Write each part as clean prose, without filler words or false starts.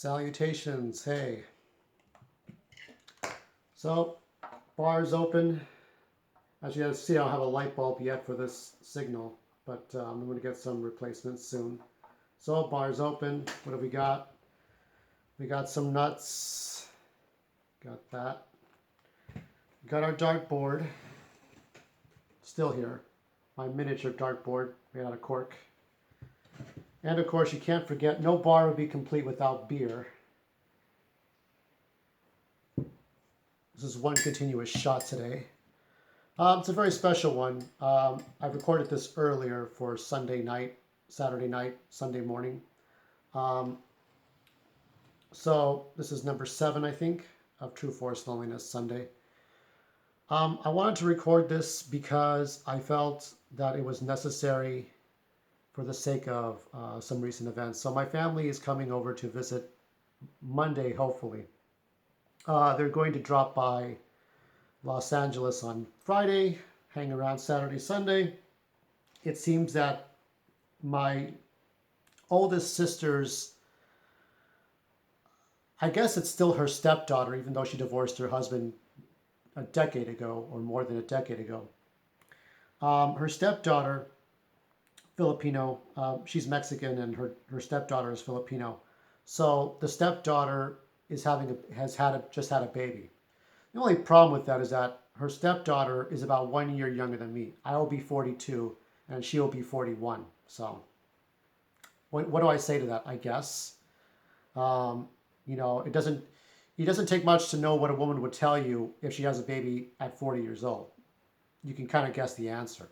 Salutations, hey. So, bar's open. As you guys see, I don't have a light bulb yet for this signal, but I'm going to get some replacements soon. So, bar's open. What have we got? We got some nuts. Got that. We got our dartboard. Still here. My miniature dartboard made out of cork. And of course, you can't forget, no bar would be complete without beer. This is one continuous shot today. It's a very special one. I recorded this earlier for Sunday night, Saturday night, Sunday morning. So this is number 7, I think, of True Force Loneliness Sunday. I wanted to record this because I felt that it was necessary for the sake of some recent events. So my family is coming over to visit Monday, hopefully. They're going to drop by Los Angeles on Friday, hang around Saturday, Sunday. It seems that my oldest sister's, I guess it's still her stepdaughter, even though she divorced her husband a decade ago, or more than a decade ago. Her stepdaughter, Filipino, she's Mexican, and her stepdaughter is Filipino. So the stepdaughter is just had a baby. The only problem with that is that her stepdaughter is about 1 year younger than me. I will be 42, and she will be 41. So what do I say to that? I guess it doesn't take much to know what a woman would tell you if she has a baby at 40 years old. You can kind of guess the answer.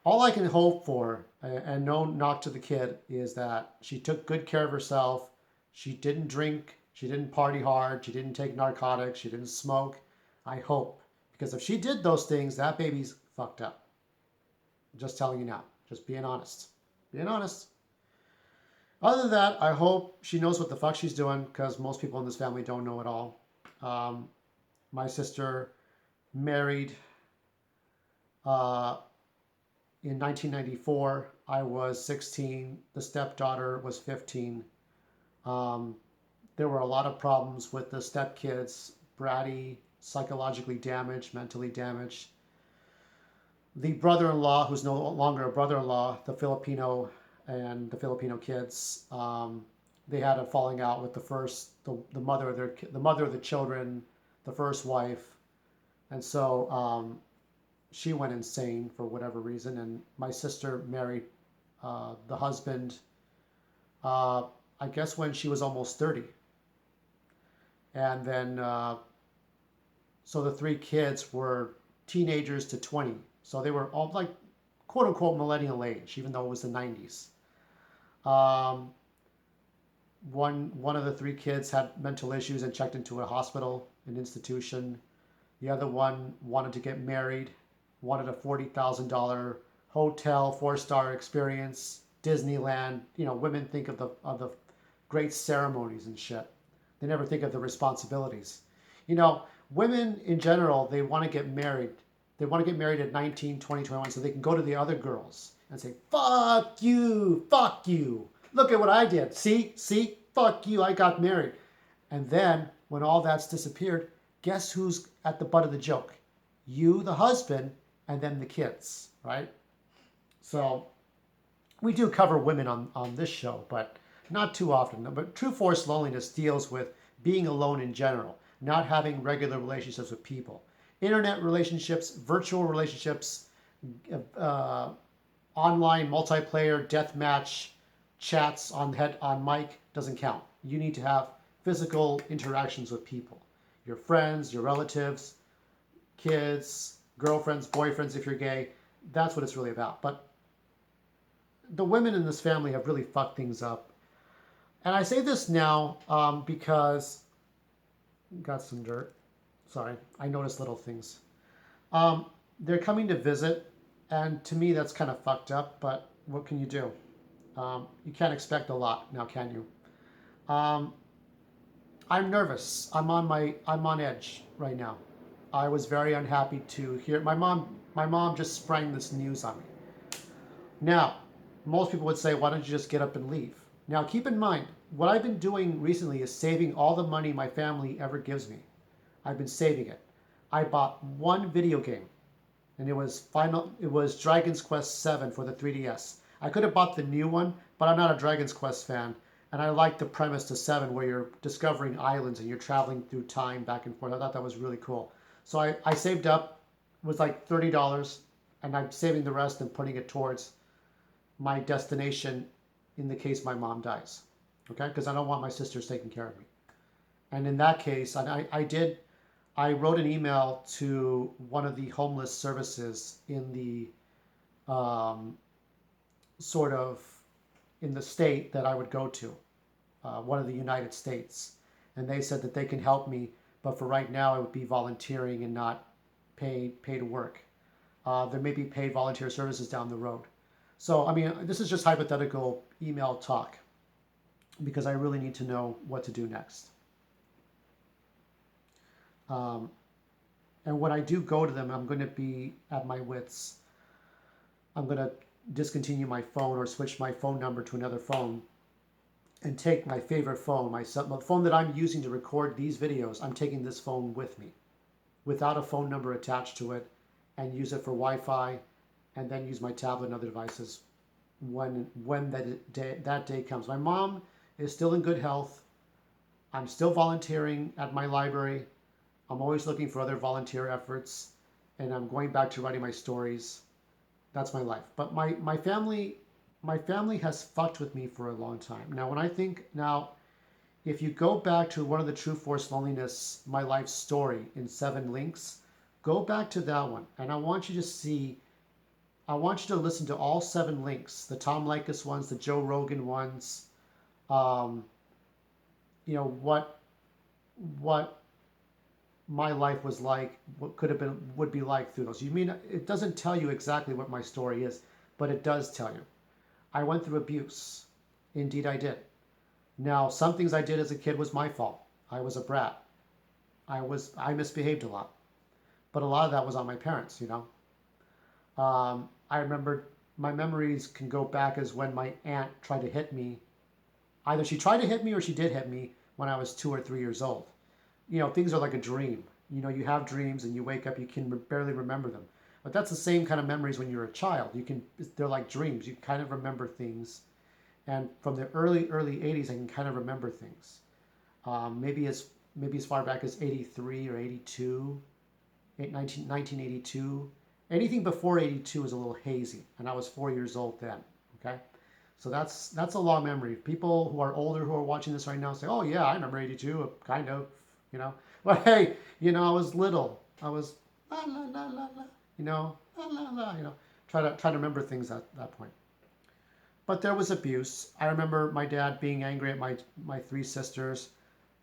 All I can hope for, and no knock to the kid, is that she took good care of herself. She didn't drink. She didn't party hard. She didn't take narcotics. She didn't smoke. I hope. Because if she did those things, that baby's fucked up. I'm just telling you now. Just being honest. Being honest. Other than that, I hope she knows what the fuck she's doing, because most people in this family don't know at all. My sister married in 1994. I was 16. The stepdaughter was 15. There were a lot of problems with the stepkids, bratty, psychologically damaged, mentally damaged. The brother-in-law, who's no longer a brother-in-law, the Filipino kids, they had a falling out with the mother of the children, the first wife, and so she went insane for whatever reason. And my sister married the husband, I guess when she was almost 30. And then, so the 3 kids were teenagers to 20. So they were all like, quote unquote, millennial age, even though it was the 90s. One of the 3 kids had mental issues and checked into a hospital, an institution. The other one wanted to get married, wanted a $40,000 hotel, 4-star experience, Disneyland. Women think of the great ceremonies and shit. They never think of the responsibilities. Women in general, they want to get married. They want to get married at 19, 20, 21, so they can go to the other girls and say, fuck you, fuck you. Look at what I did. See, fuck you, I got married. And then, when all that's disappeared, guess who's at the butt of the joke? You, the husband, and then the kids, right? So, we do cover women on this show, but not too often. But True Force Loneliness deals with being alone in general, not having regular relationships with people. Internet relationships, virtual relationships, online multiplayer, deathmatch, chats on mic doesn't count. You need to have physical interactions with people. Your friends, your relatives, kids, girlfriends, boyfriends if you're gay. That's what it's really about. But the women in this family have really fucked things up. And I say this now because, got some dirt. Sorry, I noticed little things. They're coming to visit, and to me that's kind of fucked up, but what can you do? You can't expect a lot now, can you? I'm nervous. I'm on edge right now. I was very unhappy to hear my mom just sprang this news on me. Now, most people would say, why don't you just get up and leave? Now, keep in mind, what I've been doing recently is saving all the money my family ever gives me. I've been saving it. I bought one video game, and it was Dragon's Quest 7 for the 3DS. I could have bought the new one, but I'm not a Dragon's Quest fan, and I like the premise to 7 where you're discovering islands and you're traveling through time back and forth. I thought that was really cool. So I saved up, it was like $30, and I'm saving the rest and putting it towards my destination in the case my mom dies. Okay? Because I don't want my sisters taking care of me. And in that case, I wrote an email to one of the homeless services in the sort of in the state that I would go to, one of the United States. And they said that they can help me, but for right now, it would be volunteering and not pay to work. There may be paid volunteer services down the road. So, I mean, this is just hypothetical email talk because I really need to know what to do next. And when I do go to them, I'm going to be at my wits. I'm going to discontinue my phone or switch my phone number to another phone and take my favorite phone, the phone that I'm using to record these videos. I'm taking this phone with me without a phone number attached to it and use it for Wi-Fi and then use my tablet and other devices when that day comes. My mom is still in good health. I'm still volunteering at my library. I'm always looking for other volunteer efforts, and I'm going back to writing my stories. That's my life. But my family has fucked with me for a long time. Now, if you go back to one of the True Force Loneliness, My Life Story in 7 links, go back to that one. And I want you to listen to all 7 links, the Tom Likas ones, the Joe Rogan ones, what my life was like, what would be like through those. It doesn't tell you exactly what my story is, but it does tell you. I went through abuse. Indeed, I did. Now, some things I did as a kid was my fault. I was a brat. I misbehaved a lot, but a lot of that was on my parents. I remember my memories can go back as when my aunt tried to hit me. Either she tried to hit me or she did hit me when I was 2 or 3 years old. Things are like a dream. You have dreams and you wake up, you can barely remember them. But that's the same kind of memories when you're a child. They're like dreams. You kind of remember things. And from the early 80s, I can kind of remember things. Maybe as far back as 83 or 82, 1982. Anything before 82 is a little hazy. And I was 4 years old then. Okay? So that's a long memory. People who are older who are watching this right now say, oh yeah, I remember 82, kind of. But hey, I was little. I was la la la la la, la la la, try to remember things at that point. But there was abuse. I remember my dad being angry at my 3 sisters.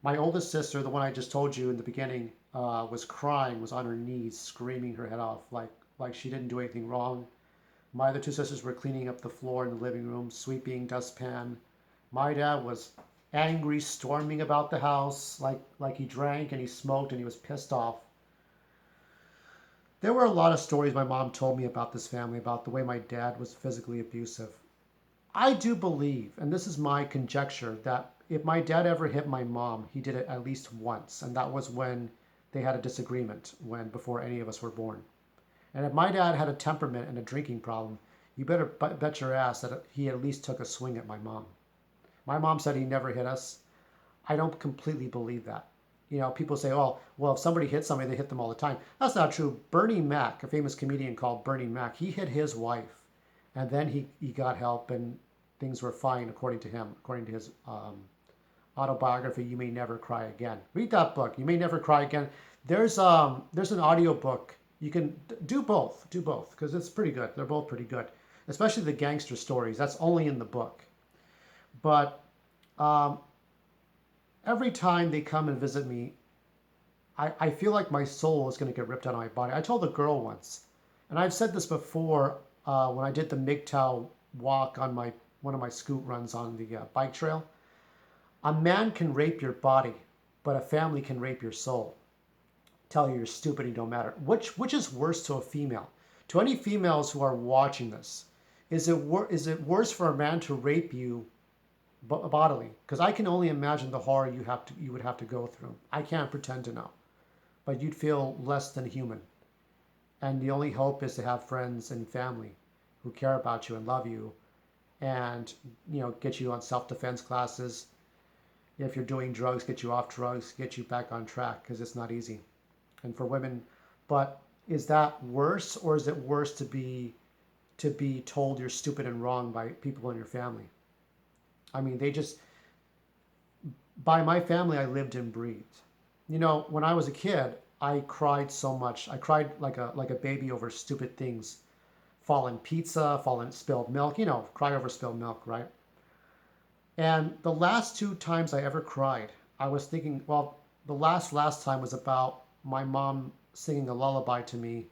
My oldest sister, the one I just told you in the beginning, was crying, was on her knees, screaming her head off, like she didn't do anything wrong. My other 2 sisters were cleaning up the floor in the living room, sweeping, dustpan. My dad was angry, storming about the house, like he drank and he smoked and he was pissed off. There were a lot of stories my mom told me about this family, about the way my dad was physically abusive. I do believe, and this is my conjecture, that if my dad ever hit my mom, he did it at least once, and that was when they had a disagreement, before any of us were born. And if my dad had a temperament and a drinking problem, you better bet your ass that he at least took a swing at my mom. My mom said he never hit us. I don't completely believe that. People say, oh, well, if somebody hits somebody, they hit them all the time. That's not true. Bernie Mac, a famous comedian called Bernie Mac, he hit his wife. And then he got help and things were fine, according to him, according to his autobiography, You May Never Cry Again. Read that book, You May Never Cry Again. There's an audio book. You can do both, because it's pretty good. They're both pretty good, especially the gangster stories. That's only in the book. But every time they come and visit me, I feel like my soul is going to get ripped out of my body. I told a girl once, and I've said this before when I did the MGTOW walk on one of my scoot runs on the bike trail. A man can rape your body, but a family can rape your soul. Tell you you're stupid and you don't matter. Which is worse to a female? To any females who are watching this, is it worse for a man to rape you bodily, because I can only imagine the horror you would have to go through. I can't pretend to know, but you'd feel less than human. And the only hope is to have friends and family who care about you and love you, and get you on self-defense classes. If you're doing drugs, get you off drugs, get you back on track, because it's not easy. And for women, but is that worse, or is it worse to be told you're stupid and wrong by people in your family? I mean, they just, by my family, I lived and breathed. When I was a kid, I cried so much. I cried like a baby over stupid things. Fallen pizza, fallen spilled milk, cry over spilled milk, right? And the last two times I ever cried, I was thinking, well, the last time was about my mom singing a lullaby to me,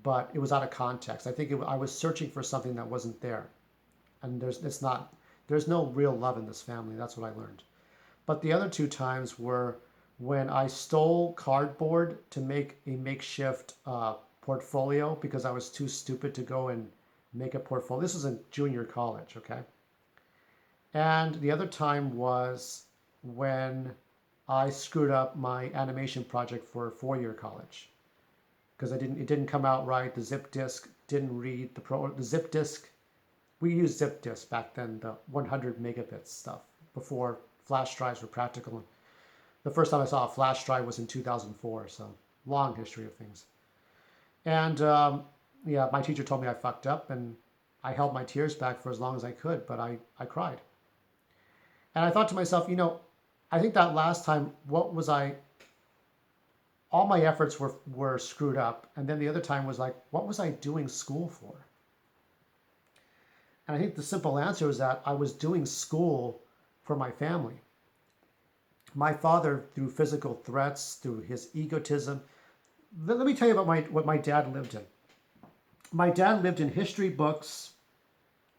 but it was out of context. I think I was searching for something that wasn't there. And there's no real love in this family. That's what I learned. But the other two times were when I stole cardboard to make a makeshift portfolio because I was too stupid to go and make a portfolio. This was in junior college, okay? And the other time was when I screwed up my animation project for four-year college because it didn't come out right. The zip disk didn't read the zip disk. We used zip disk back then, the 100 megabits stuff, before flash drives were practical. The first time I saw a flash drive was in 2004, so long history of things. And yeah, my teacher told me I fucked up, and I held my tears back for as long as I could, but I cried. And I thought to myself, I think that last time, all my efforts were screwed up. And then the other time was like, what was I doing school for? And I think the simple answer is that I was doing school for my family. My father, through physical threats, through his egotism. Let me tell you about what my dad lived in. My dad lived in history books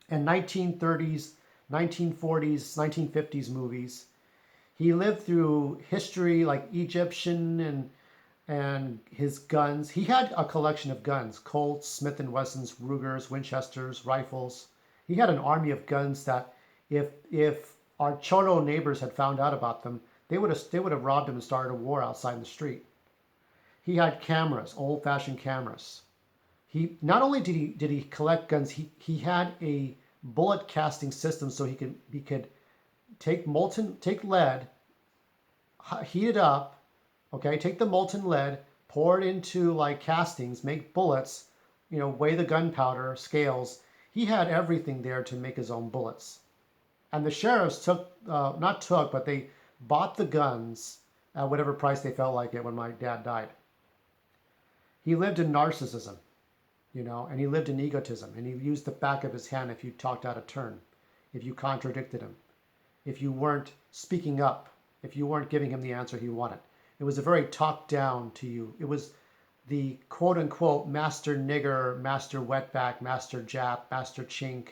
and 1930s, 1940s, 1950s movies. He lived through history like Egyptian and his guns. He had a collection of guns: Colts, Smith and Wessons, Rugers, Winchesters, rifles. He had an army of guns that if our Cholo neighbors had found out about them, they would have robbed him and started a war outside in the street. He had cameras, old-fashioned cameras. He not only did he collect guns, he had a bullet casting system so he could take lead, heat it up, okay, take the molten lead, pour it into like castings, make bullets, weigh the gunpowder, scales. He had everything there to make his own bullets. And the sheriffs but they bought the guns at whatever price they felt like it when my dad died. He lived in narcissism, and he lived in egotism, and he used the back of his hand if you talked out of turn, if you contradicted him, if you weren't speaking up, if you weren't giving him the answer he wanted. It was a very talk down to you. It was the quote unquote master nigger, master wetback, master Jap, master chink,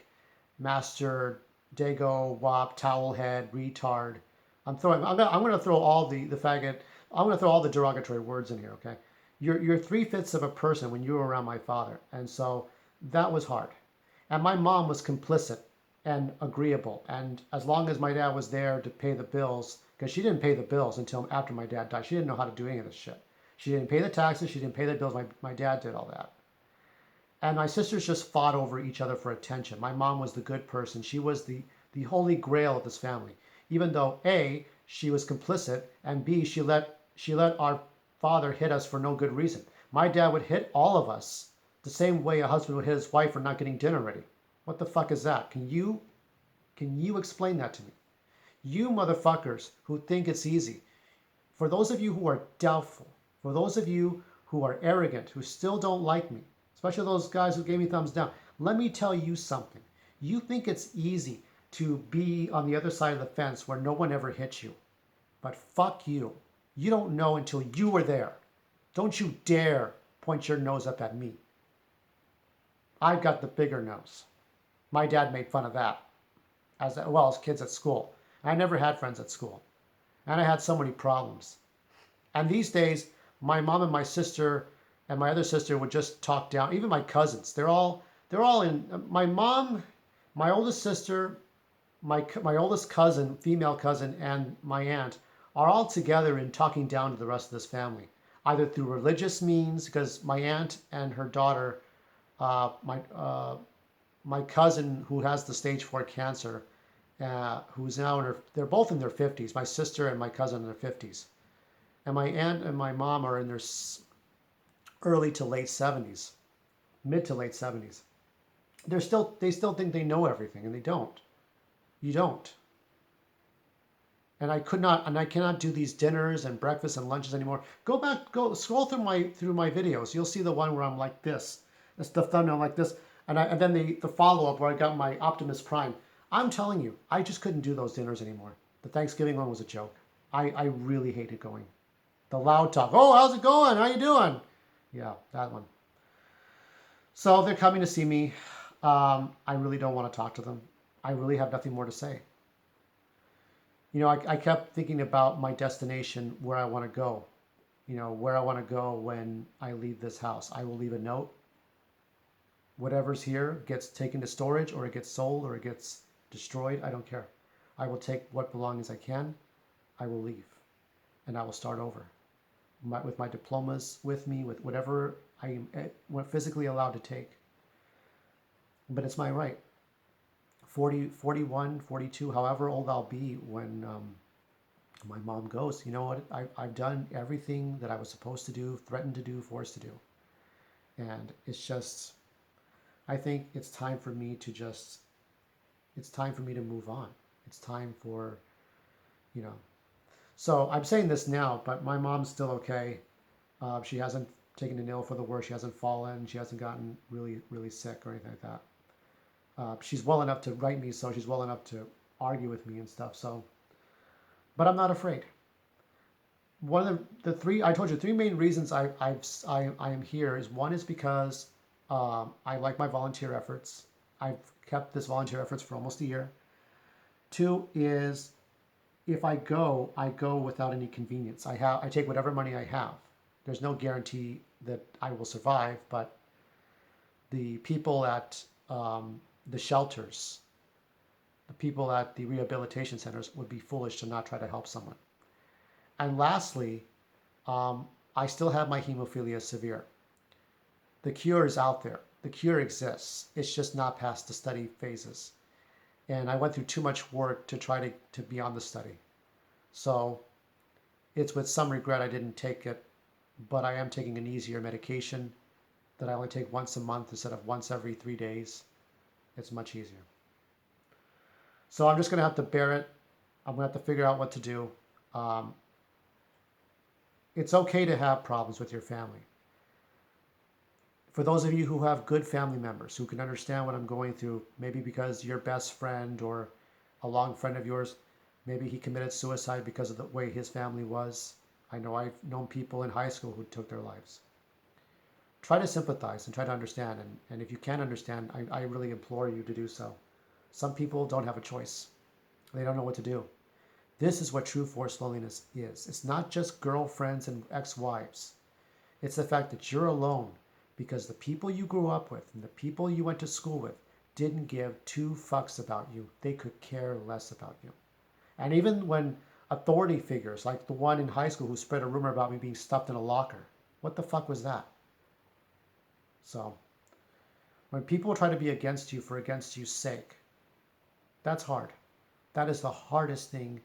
master dago, wop, towelhead, retard. I'm going to throw all the faggot. I'm going to throw all the derogatory words in here. Okay, you're 3/5 of a person when you were around my father, and so that was hard. And my mom was complicit and agreeable. And as long as my dad was there to pay the bills, because she didn't pay the bills until after my dad died. She didn't know how to do any of this shit. She didn't pay the taxes. She didn't pay the bills. My dad did all that. And my sisters just fought over each other for attention. My mom was the good person. She was the holy grail of this family. Even though A, she was complicit, and B, she let our father hit us for no good reason. My dad would hit all of us the same way a husband would hit his wife for not getting dinner ready. What the fuck is that? Can you explain that to me? You motherfuckers who think it's easy. For those of you who are doubtful, for those of you who are arrogant, who still don't like me, especially those guys who gave me thumbs down, let me tell you something. You think it's easy to be on the other side of the fence where no one ever hits you. But fuck you. You don't know until you were there. Don't you dare point your nose up at me. I've got the bigger nose. My dad made fun of that, as well as kids at school. I never had friends at school. And I had so many problems. And these days, my mom and my sister and my other sister would just talk down. Even my cousins, they're all in. My mom, my oldest sister, my oldest cousin, female cousin, and my aunt are all together and talking down to the rest of this family, either through religious means, because my aunt and her daughter, uh, my uh, my cousin who has the stage 4 cancer, who's now in her, they're both in their 50s. My sister and my cousin in their 50s, and my aunt and my mom are in their early to late 70s, mid to late 70s. They still think they know everything, and they don't. You don't. And I cannot do these dinners and breakfasts and lunches anymore. Go back, go scroll through my videos. You'll see the one where I'm like this. That's the thumbnail like this, and then the follow up where I got my Optimus Prime. I'm telling you, I just couldn't do those dinners anymore. The Thanksgiving one was a joke. I really hated going. The loud talk. Oh, how's it going? How you doing? Yeah, that one. So they're coming to see me. I really don't want to talk to them. I really have nothing more to say. I kept thinking about my destination, where I want to go. Where I want to go when I leave this house. I will leave a note. Whatever's here gets taken to storage, or it gets sold, or it gets destroyed. I don't care. I will take what belongings I can. I will leave, and I will start over. With my diplomas with me, with whatever I am physically allowed to take. But it's my right. 40, 41, 42, however old I'll be when my mom goes. You know what? I've done everything that I was supposed to do, threatened to do, forced to do. And it's just, I think it's time for me to move on. It's time for, you know. So I'm saying this now, but my mom's still okay. She hasn't taken an ill for the worst. She hasn't fallen. She hasn't gotten really, really sick or anything like that. She's well enough to write me, so she's well enough to argue with me and stuff. So, but I'm not afraid. One of the three, I told you, three main reasons I am here is, one is because I like my volunteer efforts. I've kept this volunteer efforts for almost a year. Two is, if I go without any convenience. I take whatever money I have. There's no guarantee that I will survive, but the people at the shelters, the people at the rehabilitation centers would be foolish to not try to help someone. And lastly, I still have my hemophilia severe. The cure is out there. The cure exists. It's just not past the study phases. And I went through too much work to try to be on the study. So it's with some regret I didn't take it, but I am taking an easier medication that I only take once a month instead of once every 3 days. It's much easier. So I'm just going to have to bear it. I'm going to have to figure out what to do. It's okay to have problems with your family. For those of you who have good family members who can understand what I'm going through, maybe because your best friend or a long friend of yours, maybe he committed suicide because of the way his family was. I know I've known people in high school who took their lives. Try to sympathize and try to understand. And if you can't understand, I really implore you to do so. Some people don't have a choice. They don't know what to do. This is what true forced loneliness is. It's not just girlfriends and ex-wives. It's the fact that you're alone because the people you grew up with and the people you went to school with didn't give two fucks about you. They could care less about you. And even when authority figures, like the one in high school who spread a rumor about me being stuffed in a locker, what the fuck was that? So, when people try to be against you for against you's sake, that's hard. That is the hardest thing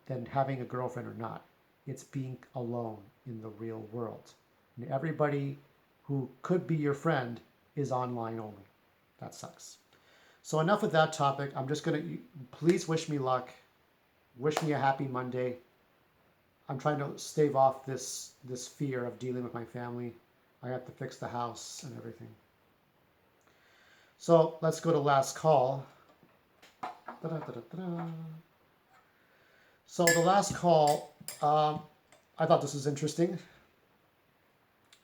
than having a girlfriend or not. It's being alone in the real world. And everybody who could be your friend is online only. That sucks. So enough with that topic. I'm just going to, please wish me luck. Wish me a happy Monday. I'm trying to stave off this fear of dealing with my family. I have to fix the house and everything. So let's go to last call. Da-da-da-da-da. So the last call, I thought this was interesting.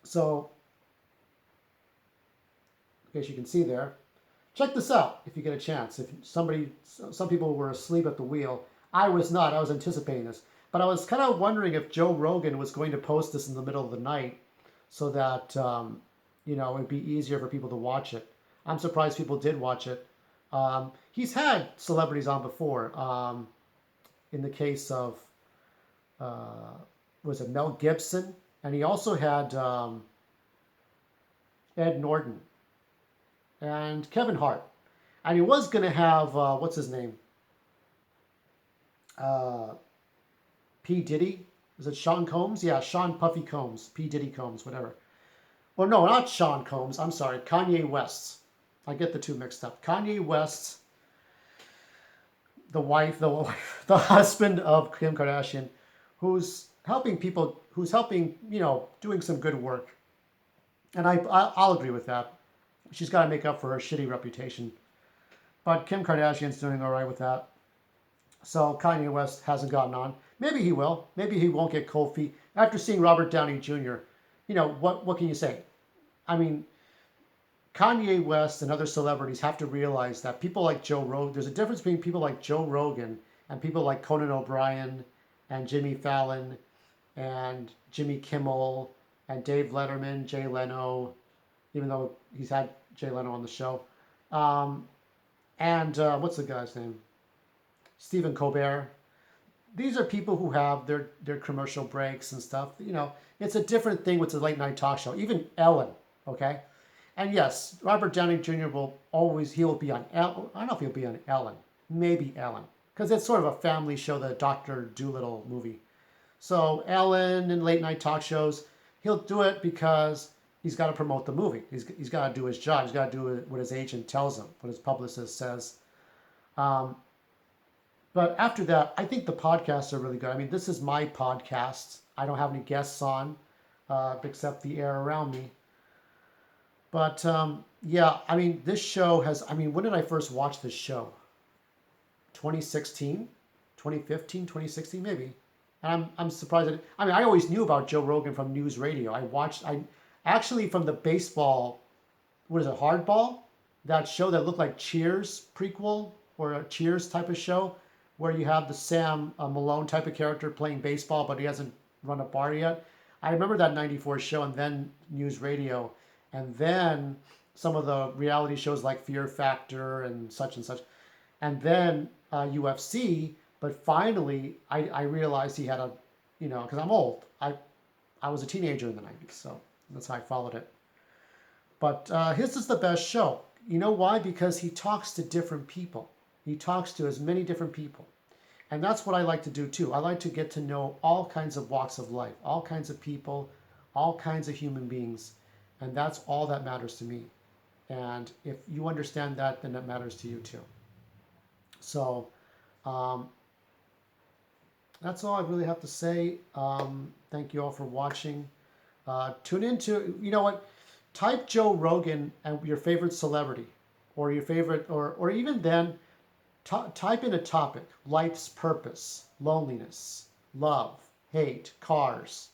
So, in case you can see there, check this out if you get a chance. If some people were asleep at the wheel. I was not. I was anticipating this. But I was kind of wondering if Joe Rogan was going to post this in the middle of the night so that, it'd be easier for people to watch it. I'm surprised people did watch it. He's had celebrities on before. In the case of, uh, was it Mel Gibson? And he also had Ed Norton and Kevin Hart. And he was going to have, what's his name? Uh, P. Diddy? Is it Sean Combs? Yeah, Sean Puffy Combs. P. Diddy Combs, whatever. Well, no, not Sean Combs. I'm sorry. Kanye West. I get the two mixed up. Kanye West, the husband of Kim Kardashian, who's helping people, who's helping, doing some good work. And I'll agree with that. She's got to make up for her shitty reputation. But Kim Kardashian's doing all right with that. So Kanye West hasn't gotten on. Maybe he will. Maybe he won't get cold feet. After seeing Robert Downey Jr., what can you say? I mean, Kanye West and other celebrities have to realize that people like Joe Rogan, there's a difference between people like Joe Rogan and people like Conan O'Brien and Jimmy Fallon and Jimmy Kimmel and Dave Letterman, Jay Leno, even though he's had Jay Leno on the show. And what's the guy's name? Stephen Colbert. These are people who have their commercial breaks and stuff. It's a different thing with the late night talk show. Even Ellen, okay? And yes, Robert Downey Jr. he'll be on Ellen. I don't know if he'll be on Ellen. Maybe Ellen. Because it's sort of a family show, the Dr. Dolittle movie. So Ellen and late night talk shows, he'll do it because he's got to promote the movie. He's got to do his job. He's got to do what his agent tells him, what his publicist says. But after that, I think the podcasts are really good. I mean, this is my podcast. I don't have any guests on except the air around me. But yeah, I mean, this show has, I mean, when did I first watch this show? 2016, 2015, 2016, maybe. And I'm surprised. I always knew about Joe Rogan from news radio. I actually from the baseball, what is it, Hardball? That show that looked like Cheers prequel or a Cheers type of show where you have the Sam Malone type of character playing baseball, but he hasn't run a bar yet. I remember that 94 show and then news radio. And then some of the reality shows like Fear Factor and such, and then UFC. But finally, I realized he had because I'm old. I was a teenager in the 90s, so that's how I followed it. But his is the best show. You know why? Because he talks to different people. He talks to as many different people. And that's what I like to do too. I like to get to know all kinds of walks of life, all kinds of people, all kinds of human beings. And that's all that matters to me. And if you understand that, then it matters to you too. So that's all I really have to say. Thank you all for watching. Tune into, you know what? Type Joe Rogan and your favorite celebrity or your favorite, or even then, type in a topic: life's purpose, loneliness, love, hate, cars.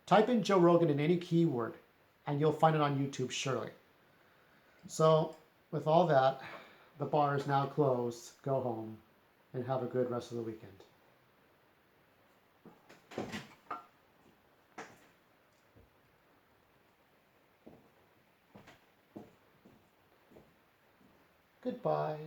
Type in Joe Rogan in any keyword and you'll find it on YouTube surely. So with all that, the bar is now closed. Go home and have a good rest of the weekend. Goodbye.